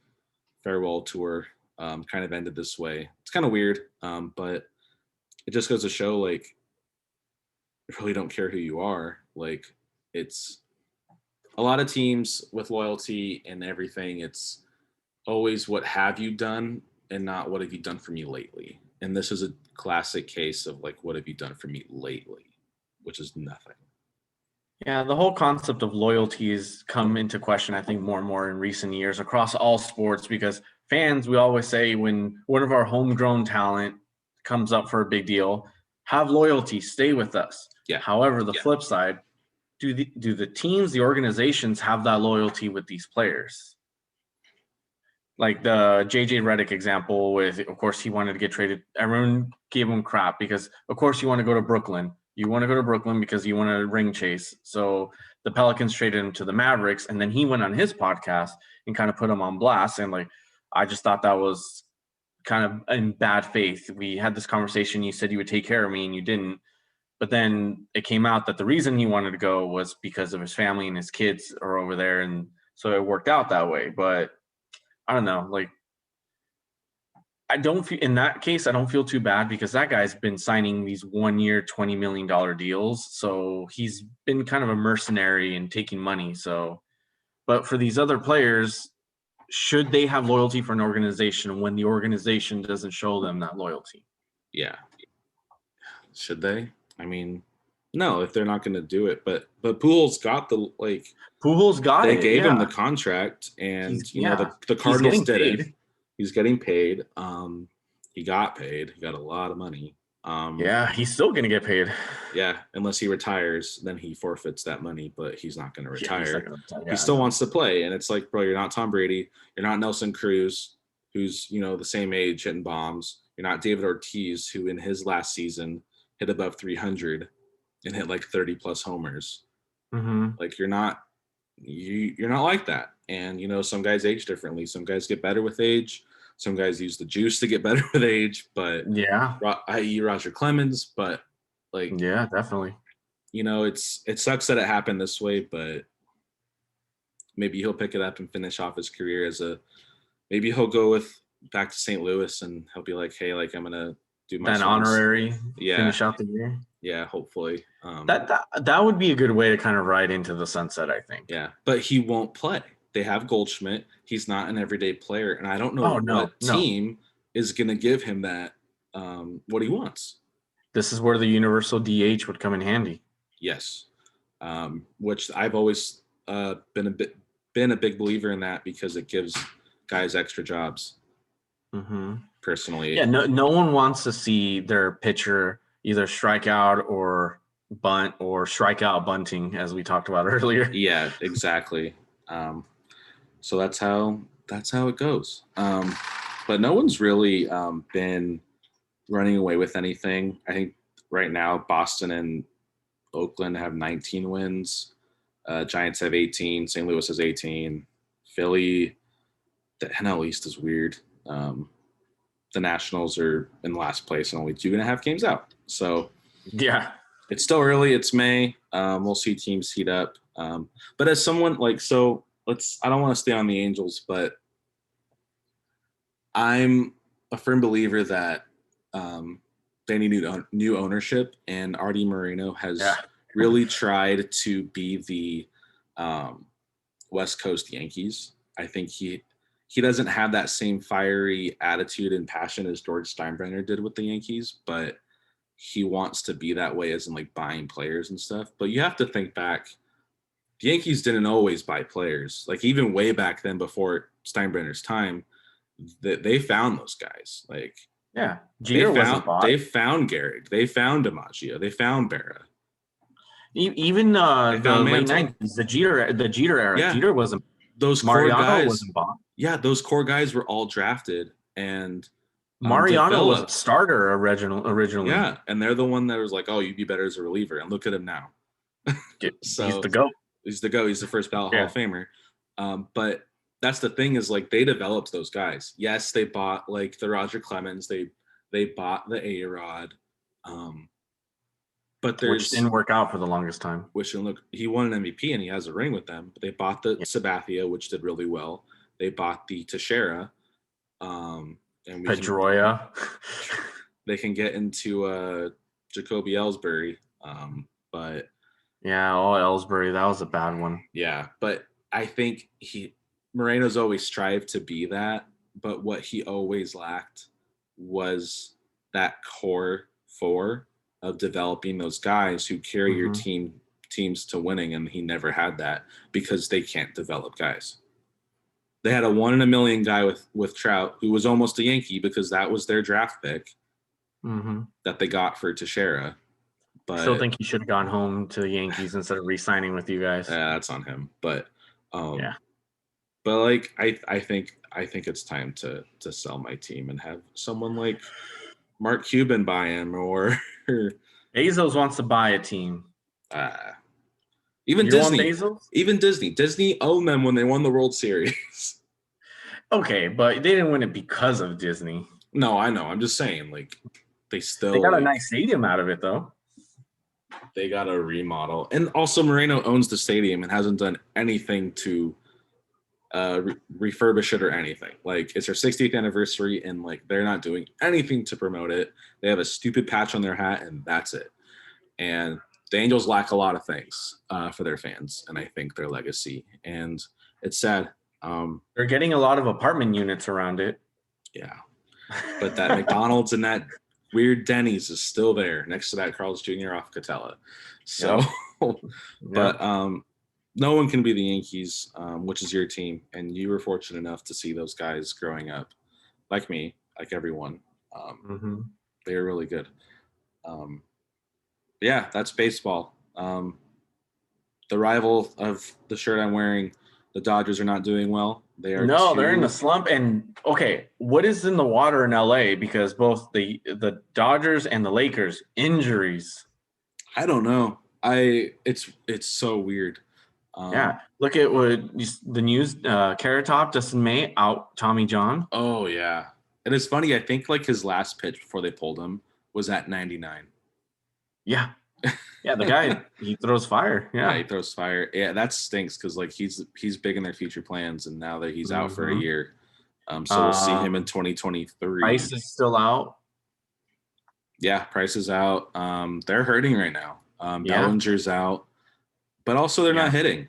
Speaker 1: farewell tour kind of ended this way. It's kind of weird, but it just goes to show, like, you really don't care who you are. Like, it's a lot of teams with loyalty and everything. It's always what have you done and not what have you done for me lately. And this is a classic case of like, what have you done for me lately, which is nothing.
Speaker 2: Yeah, the whole concept of loyalty has come into question, I think, more and more in recent years across all sports, because fans, we always say when one of our homegrown talent comes up for a big deal, have loyalty, stay with us.
Speaker 1: Yeah.
Speaker 2: However, the flip side, do the teams, the organizations have that loyalty with these players? Like the JJ Redick example with, of course, he wanted to get traded. Everyone gave him crap because, of course, you want to go to Brooklyn. You want to go to Brooklyn because you want to ring chase. So the Pelicans traded him to the Mavericks, and then he went on his podcast and kind of put him on blast. And like, I just thought that was kind of in bad faith. We had this conversation. You said you would take care of me, and you didn't. But then it came out that the reason he wanted to go was because of his family and his kids are over there, and so it worked out that way. But I don't know, like, I don't feel, in that case, I don't feel too bad because that guy's been signing these 1 year, $20 million deals. So he's been kind of a mercenary and taking money. So, but for these other players, should they have loyalty for an organization when the organization doesn't show them that loyalty?
Speaker 1: Yeah. Should they? I mean, no, if they're not going to do it, but Pujols got
Speaker 2: They
Speaker 1: gave him the contract, and the Cardinals did it. He's getting paid. He got paid. He got a lot of money.
Speaker 2: He's still going to get paid.
Speaker 1: Yeah, unless he retires, then he forfeits that money, but he's not going to retire. He still wants to play, and it's like, bro, you're not Tom Brady. You're not Nelson Cruz, who's, the same age hitting bombs. You're not David Ortiz, who in his last season hit above 300 and hit like 30 plus homers. Like, you're not like that. And some guys age differently. Some guys get better with age. Some guys use the juice to get better with age. But i.e. Roger Clemens. But Like,
Speaker 2: Yeah, definitely.
Speaker 1: it sucks that it happened this way, but maybe he'll pick it up and finish off his career maybe he'll go back to St. Louis and he'll be like, hey, like I'm gonna do
Speaker 2: That
Speaker 1: mushrooms.
Speaker 2: honorary
Speaker 1: Yeah,
Speaker 2: finish out the year.
Speaker 1: yeah, hopefully.
Speaker 2: That would be a good way to kind of ride into the sunset, I think.
Speaker 1: Yeah, but he won't play. They have Goldschmidt. He's not an everyday player, and I don't know
Speaker 2: Oh no,
Speaker 1: what
Speaker 2: no.
Speaker 1: team is gonna give him that what he wants.
Speaker 2: This is where the universal DH would come in handy.
Speaker 1: Yes, which I've always been a big believer in that because it gives guys extra jobs.
Speaker 2: Mm-hmm.
Speaker 1: Personally,
Speaker 2: Yeah, no one wants to see their pitcher either strike out or bunt or strike out bunting, as we talked about earlier.
Speaker 1: yeah, exactly. So that's how it goes. But no one's really been running away with anything. I think right now Boston and Oakland have 19 wins. Giants have 18. St. Louis has 18. Philly, the NL East is weird. The Nationals are in last place and only 2.5 games out. So
Speaker 2: Yeah.
Speaker 1: it's still early. It's May. We'll see teams heat up. But as someone I don't want to stay on the Angels, but I'm a firm believer that they need new ownership, and Artie Moreno has really tried to be the West Coast Yankees. I think he doesn't have that same fiery attitude and passion as George Steinbrenner did with the Yankees, but he wants to be that way as in like buying players and stuff. But you have to think back. The Yankees didn't always buy players. Like even way back then before Steinbrenner's time, they found those guys. Like
Speaker 2: yeah, Jeter wasn't bought.
Speaker 1: They found Gehrig. They found DiMaggio. They found Berra.
Speaker 2: Even the late '90s, the Jeter era.
Speaker 1: Yeah.
Speaker 2: Jeter wasn't.
Speaker 1: Those
Speaker 2: Mariano
Speaker 1: core guys
Speaker 2: wasn't bought.
Speaker 1: Yeah, those core guys were all drafted and
Speaker 2: Mariano was a starter originally.
Speaker 1: Yeah, and they're the one that was like, "Oh, you'd be better as a reliever," and look at him now.
Speaker 2: So he's the GOAT.
Speaker 1: He's the GOAT. He's the first ballot Hall of Famer. But that's the thing is like they developed those guys. Yes, they bought like the Roger Clemens. They bought the A-Rod. But
Speaker 2: which didn't work out for the longest time.
Speaker 1: He won an MVP and he has a ring with them. But they bought the Sabathia, which did really well. They bought the Teixeira. And
Speaker 2: Pedroia.
Speaker 1: They can get into Jacoby Ellsbury. But
Speaker 2: Ellsbury, that was a bad one.
Speaker 1: Yeah, but I think Moreno's always strived to be that, but what he always lacked was that core four of developing those guys who carry your teams to winning, and he never had that because they can't develop guys. They had a 1 in a million guy with Trout, who was almost a Yankee because that was their draft pick that they got for Teixeira. But
Speaker 2: still think he should have gone home to the Yankees instead of re-signing with you guys.
Speaker 1: Yeah, that's on him. But but like I think it's time to sell my team and have someone like Mark Cuban buy him or
Speaker 2: Bezos wants to buy a team.
Speaker 1: Even Disney owned them when they won the World Series.
Speaker 2: Okay, but they didn't win it because of Disney.
Speaker 1: No, I know. I'm just saying, like they
Speaker 2: got a nice stadium out of it, though.
Speaker 1: They got a remodel, and also Moreno owns the stadium and hasn't done anything to refurbish it or anything. Like it's their 60th anniversary, and like they're not doing anything to promote it. They have a stupid patch on their hat, and that's it. And the Angels lack a lot of things for their fans, and I think their legacy. And it's sad.
Speaker 2: They're getting a lot of apartment units around it.
Speaker 1: Yeah, but that McDonald's and that weird Denny's is still there next to that Carl's Jr. off Catella. So, but no one can be the Yankees, which is your team, and you were fortunate enough to see those guys growing up, like me, like everyone. They were really good. Yeah, that's baseball. The rival of the shirt I'm wearing, the Dodgers, are not doing well.
Speaker 2: They're in a slump. And okay, what is in the water in LA? Because both the Dodgers and the Lakers injuries.
Speaker 1: I don't know. It's so weird.
Speaker 2: Look at what the news. Carrot Top, Dustin May out. Tommy John.
Speaker 1: Oh yeah, and it's funny. I think like his last pitch before they pulled him was at 99.
Speaker 2: Yeah. Yeah, the guy, he throws fire.
Speaker 1: Yeah,
Speaker 2: Yeah.
Speaker 1: he throws fire. Yeah, that stinks because like he's big in their future plans, and now that he's out for a
Speaker 2: Mhm.
Speaker 1: year, so we'll see him in
Speaker 2: Um,
Speaker 1: 2023.
Speaker 2: Price is still out.
Speaker 1: Yeah, Price is out. They're hurting right now.
Speaker 2: Yeah.
Speaker 1: Bellinger's out, but also they're not
Speaker 2: Yeah.
Speaker 1: hitting,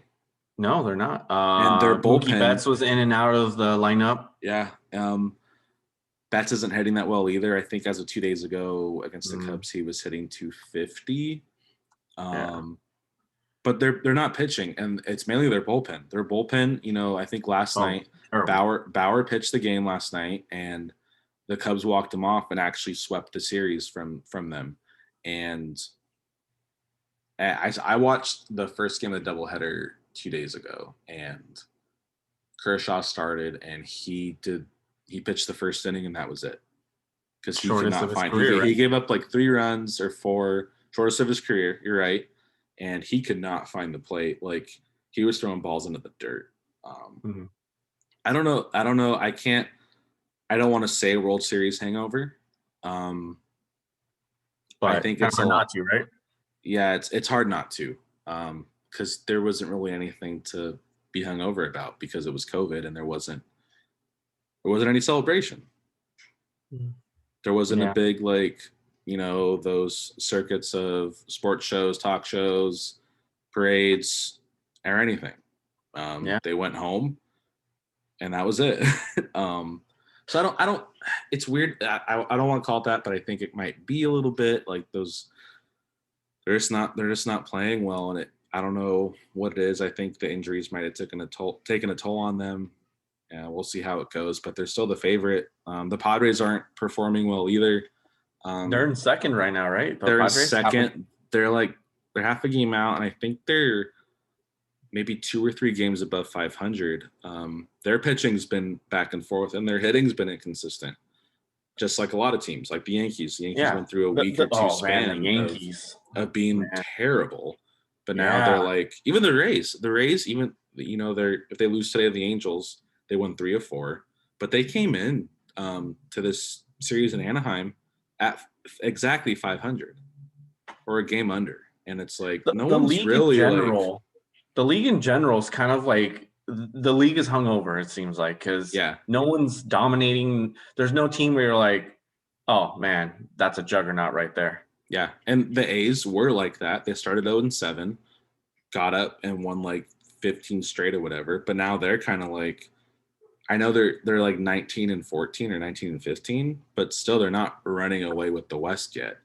Speaker 2: No, they're not.
Speaker 1: and their
Speaker 2: Mookie
Speaker 1: bullpen.
Speaker 2: Betts was in and out of the lineup.
Speaker 1: Yeah, Betts isn't hitting that well either. I think as of 2 days ago against the
Speaker 2: Mm,
Speaker 1: Cubs, he was hitting 250.
Speaker 2: yeah.
Speaker 1: Um, but they're not pitching, and it's mainly their bullpen. Their bullpen, I think last
Speaker 2: Oh,
Speaker 1: night
Speaker 2: terrible.
Speaker 1: Bauer pitched the game last night, and the Cubs walked him off and actually swept the series from them. And I watched the first game of the doubleheader 2 days ago, and Kershaw started, and he pitched the first inning, and that was it because he could
Speaker 2: Shortest of
Speaker 1: not
Speaker 2: his
Speaker 1: find
Speaker 2: career,
Speaker 1: he
Speaker 2: right?
Speaker 1: gave up like 3 runs or four, shortest of his career. You're right, and he could not find the plate. Like he was throwing balls into the dirt. Um,
Speaker 2: Mhm.
Speaker 1: I don't know. I don't know. I can't. I don't want to say World Series hangover. Um, I
Speaker 2: But
Speaker 1: think
Speaker 2: kind of
Speaker 1: it's a
Speaker 2: hard not
Speaker 1: lot.
Speaker 2: to, right?
Speaker 1: Yeah, it's hard not to, because there wasn't really anything to be hungover about because it was COVID and there wasn't any celebration.
Speaker 2: Mm.
Speaker 1: There wasn't a
Speaker 2: Yeah.
Speaker 1: big like those circuits of sports shows, talk shows, parades, or anything.
Speaker 2: Yeah.
Speaker 1: They went home and that was it. So I don't. It's weird. I don't want to call it that, but I think it might be a little bit like those. They're just not playing well, and I don't know what it is. I think the injuries might have taken a toll on them. Yeah, we'll see how it goes, but they're still the favorite. The Padres aren't performing well either.
Speaker 2: They're
Speaker 1: Um,
Speaker 2: in second right now, right? The
Speaker 1: they're in
Speaker 2: Padres have a
Speaker 1: second. They're half a game out, and I think they're maybe 2 or 3 games above 500. Their pitching's been back and forth, and their hitting's been inconsistent, just like a lot of teams, like the Yankees. The Yankees
Speaker 2: yeah.
Speaker 1: went through a week or two
Speaker 2: Oh man, the
Speaker 1: span of
Speaker 2: Yankees.
Speaker 1: of being
Speaker 2: Man.
Speaker 1: terrible, but now
Speaker 2: Yeah.
Speaker 1: they're like even the Rays. The Rays, even they're if they lose today to the Angels, they won 3 of 4, but they came in to this series in Anaheim at exactly 500 or a game under, and it's like
Speaker 2: The
Speaker 1: no
Speaker 2: the
Speaker 1: one's
Speaker 2: league in
Speaker 1: really like
Speaker 2: general, the league in general is kind of like the league is hungover, it seems like, because
Speaker 1: yeah.
Speaker 2: no one's dominating. There's no team where you're like, oh man, that's a juggernaut right there.
Speaker 1: Yeah, and the A's were like that. They started 0-7, got up and won like 15 straight or whatever. But now they're kind of like, I know they're like 19-14 or 19-15, but still they're not running away with the West yet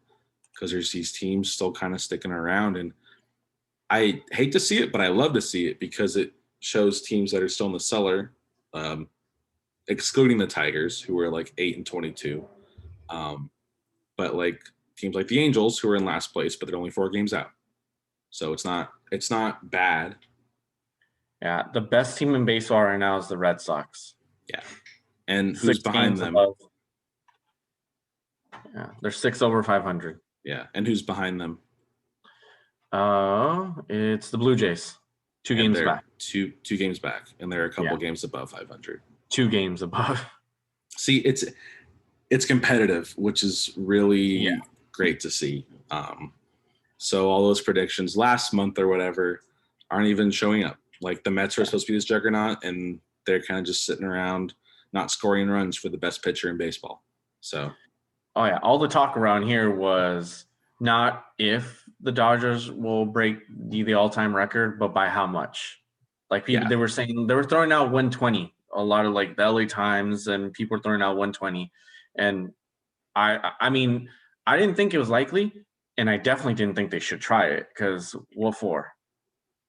Speaker 1: because there's these teams still kind of sticking around. And I hate to see it, but I love to see it because it shows teams that are still in the cellar, um, excluding the Tigers, who are like 8-22. Um, but like teams like the Angels, who are in last place, but they're only 4 games out. So it's not bad.
Speaker 2: Yeah, the best team in baseball right now is the Red Sox.
Speaker 1: Yeah. And who's
Speaker 2: 6 games
Speaker 1: behind them?
Speaker 2: above. Yeah, they're 6 over 500.
Speaker 1: Yeah. And who's behind them?
Speaker 2: It's the Blue Jays. Two
Speaker 1: And
Speaker 2: games
Speaker 1: they're
Speaker 2: back.
Speaker 1: two games back, and they're a
Speaker 2: Yeah,
Speaker 1: couple games above 500.
Speaker 2: 2 games above.
Speaker 1: See, it's competitive, which is
Speaker 2: Yeah,
Speaker 1: really great to see. So all those predictions last month or whatever aren't even showing up. Like the Mets are
Speaker 2: yeah.
Speaker 1: supposed to be this juggernaut, and they're kind of just sitting around, not scoring runs for the best pitcher in baseball. So
Speaker 2: Oh yeah, all the talk around here was not if the Dodgers will break the all-time record, but by how much. Like people,
Speaker 1: yeah,
Speaker 2: they were saying they were throwing out 120. A lot of like the LA Times and people were throwing out 120, and I mean I didn't think it was likely, and I definitely didn't think they should try it because what for?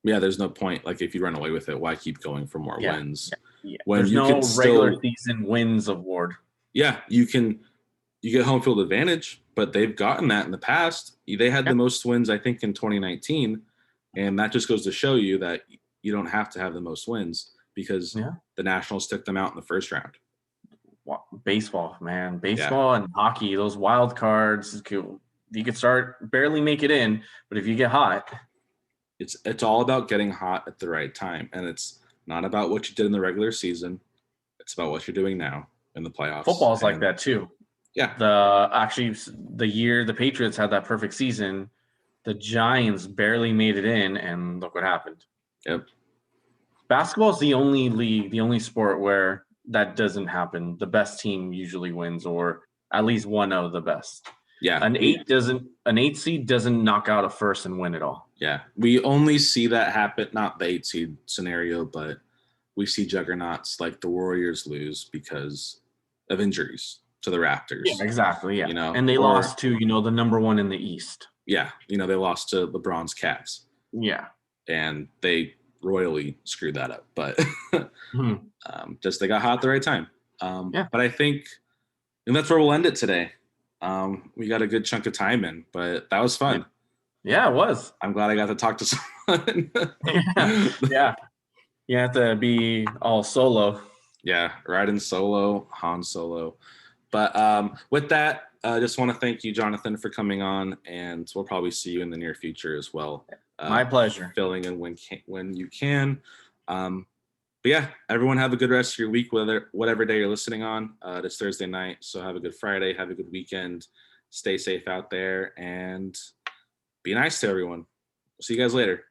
Speaker 1: yeah. There's no point. Like if you run away with it, why keep going for more
Speaker 2: Yeah,
Speaker 1: wins
Speaker 2: yeah.
Speaker 1: when
Speaker 2: There's
Speaker 1: you
Speaker 2: no
Speaker 1: can
Speaker 2: regular
Speaker 1: still?
Speaker 2: season wins award.
Speaker 1: Yeah, you get home field advantage, but they've gotten that in the past. They had
Speaker 2: Yeah,
Speaker 1: the most wins, I think, in 2019, and that just goes to show you that you don't have to have the most wins because
Speaker 2: yeah.
Speaker 1: the Nationals took them out in the first round.
Speaker 2: Baseball, man,
Speaker 1: Yeah,
Speaker 2: baseball and hockey, those wild cards, you could start barely make it in, but if you get hot,
Speaker 1: it's all about getting hot at the right time, and it's not about what you did in the regular season. It's about what you're doing now in the playoffs.
Speaker 2: football's like
Speaker 1: And
Speaker 2: that too.
Speaker 1: yeah,
Speaker 2: The year the Patriots had that perfect season, The Giants barely made it in, and look what happened.
Speaker 1: Yep.
Speaker 2: Basketball is the only league, the only sport where that doesn't happen. The best team usually wins, or at least one of the best.
Speaker 1: Yeah.
Speaker 2: An 8 seed doesn't knock out a first and win it all.
Speaker 1: Yeah. We only see that happen, not the 8 seed scenario, but we see juggernauts like the Warriors lose because of injuries to the Raptors.
Speaker 2: Yeah, exactly. Yeah.
Speaker 1: You know,
Speaker 2: And they
Speaker 1: or,
Speaker 2: lost to, the number one in the East.
Speaker 1: Yeah. They lost to LeBron's Cavs.
Speaker 2: Yeah.
Speaker 1: And they royally screwed that up. But
Speaker 2: Mm-hmm.
Speaker 1: They got hot at the right time.
Speaker 2: Yeah.
Speaker 1: But I think, and that's where we'll end it today. We got a good chunk of time in, but that was fun.
Speaker 2: Yeah, it was.
Speaker 1: I'm glad I got to talk to someone.
Speaker 2: Yeah. You have to be all solo.
Speaker 1: Yeah, riding solo, Han Solo. But with that, I just want to thank you, Jonathan, for coming on, and we'll probably see you in the near future as well.
Speaker 2: My pleasure.
Speaker 1: Filling in when you can. But yeah, everyone have a good rest of your week, whatever day you're listening on. It's Thursday night, so have a good Friday, have a good weekend. Stay safe out there, and be nice to everyone. See you guys later.